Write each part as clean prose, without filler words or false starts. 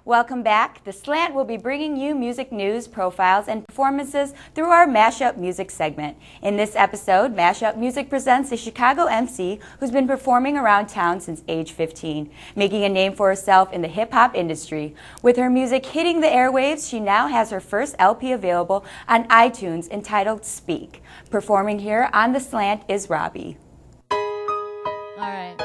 Welcome back. The Slant will be bringing you music news, profiles, and performances through our Mashup Music segment. In this episode, Mashup Music presents a Chicago MC who's been performing around town since age 15, making a name for herself in the hip-hop industry. With her music hitting the airwaves, she now has her first LP available on iTunes entitled Speak. Performing here on The Slant is Robbi. All right.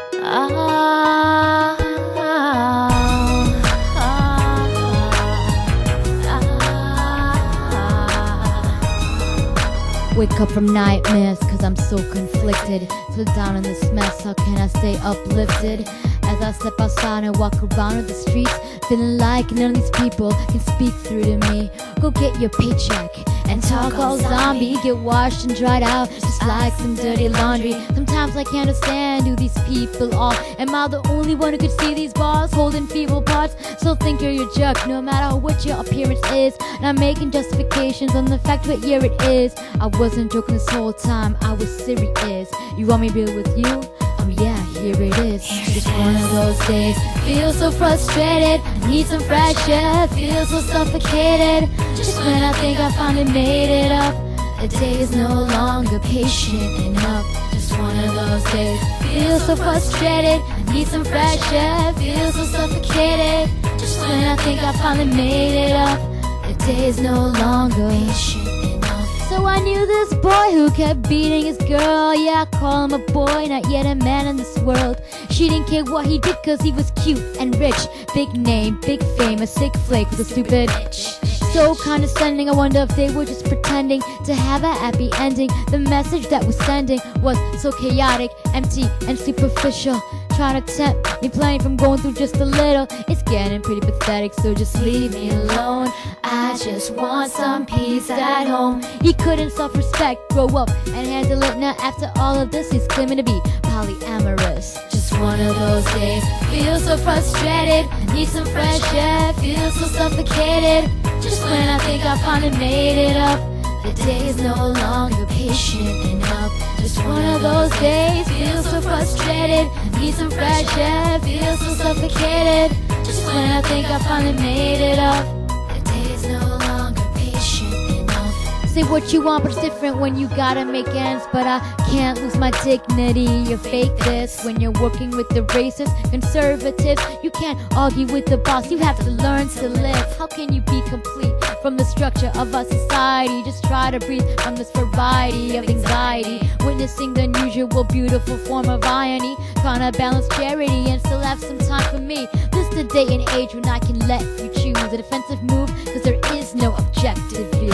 Wake up from nightmares cause I'm so conflicted. So down in this mess, how can I stay uplifted? As I step outside and walk around the streets, feeling like none of these people can speak through to me. Go get your paycheck and talk all zombie. Get washed and dried out just like some dirty laundry. Sometimes I can't understand who these people are. Am I the only one who could see these bars holding feeble parts? So think you're your jerk no matter what your appearance is. And I'm making justifications on the fact what year it is. I wasn't joking this whole time, I was serious. You want me real with you? Yeah, here it is. Just one of those days. Feel so frustrated, I need some fresh air. Feel so suffocated. Just when I think I finally made it up, the day is no longer patient enough. Just one of those days. Feel so frustrated, I need some fresh air. Feel so suffocated. Just when I think I finally made it up, the day is no longer patient enough. So I knew this boy who kept beating his girl. Yeah, I call him a boy, not yet a man in this world. She didn't care what he did cause he was cute and rich. Big name, big fame, a sick flake with a stupid bitch. So condescending, I wonder if they were just pretending to have a happy ending. The message that was sending was so chaotic, empty and superficial. Trying to tempt me playing from going through just a little. It's getting pretty pathetic, so just leave me alone. I just want some peace at home. He couldn't self-respect, grow up and handle it. Now after all of this, he's claiming to be polyamorous. Just one of those days. Feel so frustrated, I need some fresh air. Feel so suffocated. Just when I think I finally made it up, the day is no longer patient enough. Just one of those days. Feel so frustrated, I need some fresh air. Feel so suffocated. Just when I think I finally made it up, the day is no longer patient enough. Say what you want, but it's different when you gotta make ends. But I can't lose my dignity. You fake this when you're working with the racist conservatives. You can't argue with the boss, you have to learn to live. How can you be complete from the structure of our society? Just try to breathe from this variety of anxiety. Witnessing the unusual, beautiful form of irony. Trying to balance charity and still have some time for me. This the day and age when I can let you choose a defensive move, cause there is no objective view.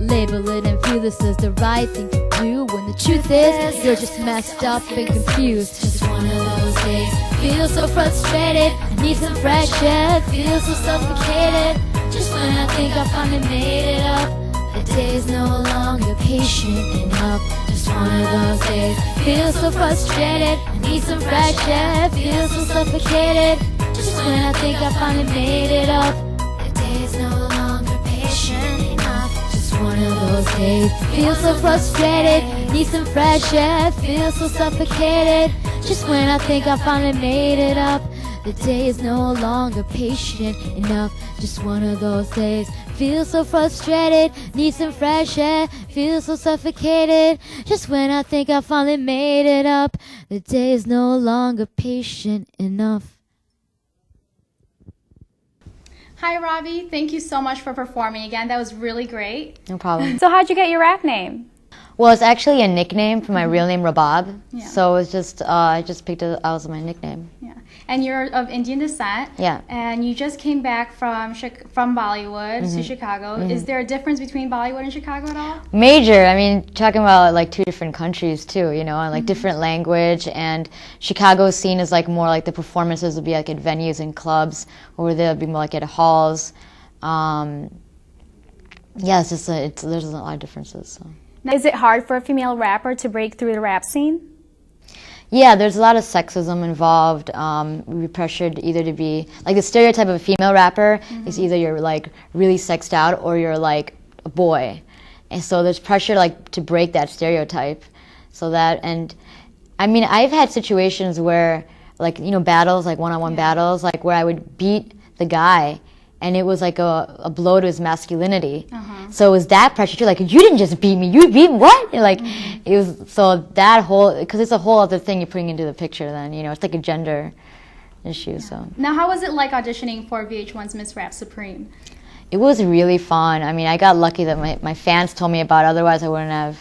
Label it and feel this is the right thing to do, when the truth is you're just messed up and confused. Just one of those days. Feel so frustrated, I need some fresh air. Feel so suffocated. Just when I think I finally made it up, the day is no longer patient enough. Just one of those days. Feel so frustrated, I need some fresh air. Feel so suffocated. Just when I think I finally made it up, the day is no longer patient enough. Just one of those days. Feel so frustrated, need some fresh air. Feel so suffocated. Just when I think I finally made it up, the day is no longer patient enough. Just one of those days. Feel so frustrated, need some fresh air. Feel so suffocated. Just when I think I finally made it up, the day is no longer patient enough. Hi, Robbi. Thank you so much for performing again. That was really great. No problem. So how'd you get your rap name? Well, it's actually a nickname for my real name, Robbi. Yeah. So it's just, I just picked it as my nickname. Yeah. And you're of Indian descent. Yeah. And you just came back from Bollywood to Chicago. Is there a difference between Bollywood and Chicago at all? Major. I mean, talking about like two different countries too, you know, and like different language. And Chicago's seen as like more like the performances would be like at venues and clubs, or they'll be more like at halls. Yeah, it's just there's a lot of differences. So. Is it hard for a female rapper to break through the rap scene? Yeah, there's a lot of sexism involved. We're pressured either to be, like the stereotype of a female rapper is either you're like really sexed out or you're like a boy. And so there's pressure like to break that stereotype. So that, and I mean, I've had situations where like, you know, battles, like one-on-one battles, like where I would beat the guy and it was like a blow to his masculinity. So it was that pressure too. Like, you didn't just beat me, you beat what? And like, it was, so that whole, because it's a whole other thing you're putting into the picture then, you know, it's like a gender issue, so. Now, how was it like auditioning for VH1's Miss Rap Supreme? It was really fun. I mean, I got lucky that my fans told me about it, otherwise I wouldn't have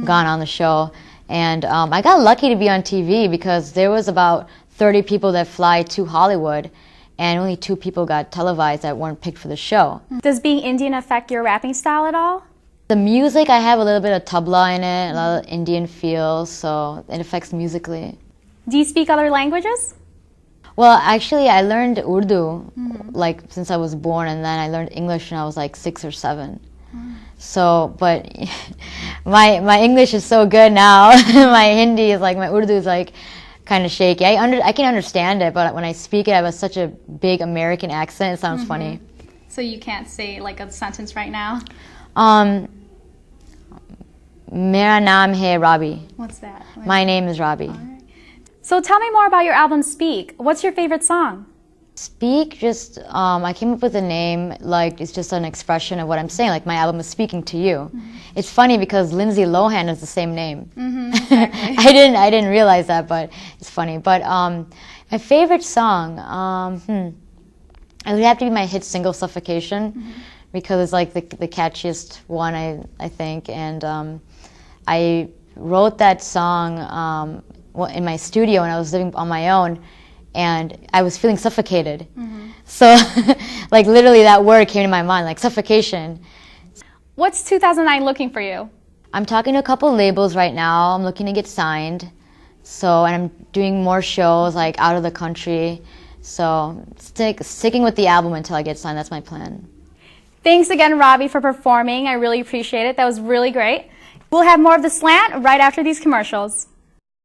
gone on the show. And I got lucky to be on TV because there was about 30 people that fly to Hollywood, and only 2 people got televised that weren't picked for the show. Does being Indian affect your rapping style at all? The music, I have a little bit of tabla in it, a lot of Indian feel, so it affects musically. Do you speak other languages? Well, actually, I learned Urdu like since I was born, and then I learned English when I was like 6 or 7. So, but my English is so good now. My Hindi is like, my Urdu is like kind of shaky. I can understand it, but when I speak it, I have such a big American accent. It sounds funny. So you can't say like a sentence right now? Mera naam hai Robbi. What's that? My name is Robbi. Right. So tell me more about your album Speak. What's your favorite song? Speak, just, I came up with a name, like, it's just an expression of what I'm saying, like, my album is speaking to you. It's funny because Lindsay Lohan is the same name. Exactly. I didn't realize that, but it's funny. But my favorite song, it would have to be my hit single, Suffocation, because it's like the catchiest one, I think. And I wrote that song in my studio when I was living on my own, and I was feeling suffocated. So, like, literally that word came to my mind, like, suffocation. What's 2009 looking for you? I'm talking to a couple labels right now. I'm looking to get signed. So, and I'm doing more shows, like, out of the country. So, sticking with the album until I get signed, that's my plan. Thanks again, Robbi, for performing. I really appreciate it. That was really great. We'll have more of The Slant right after these commercials.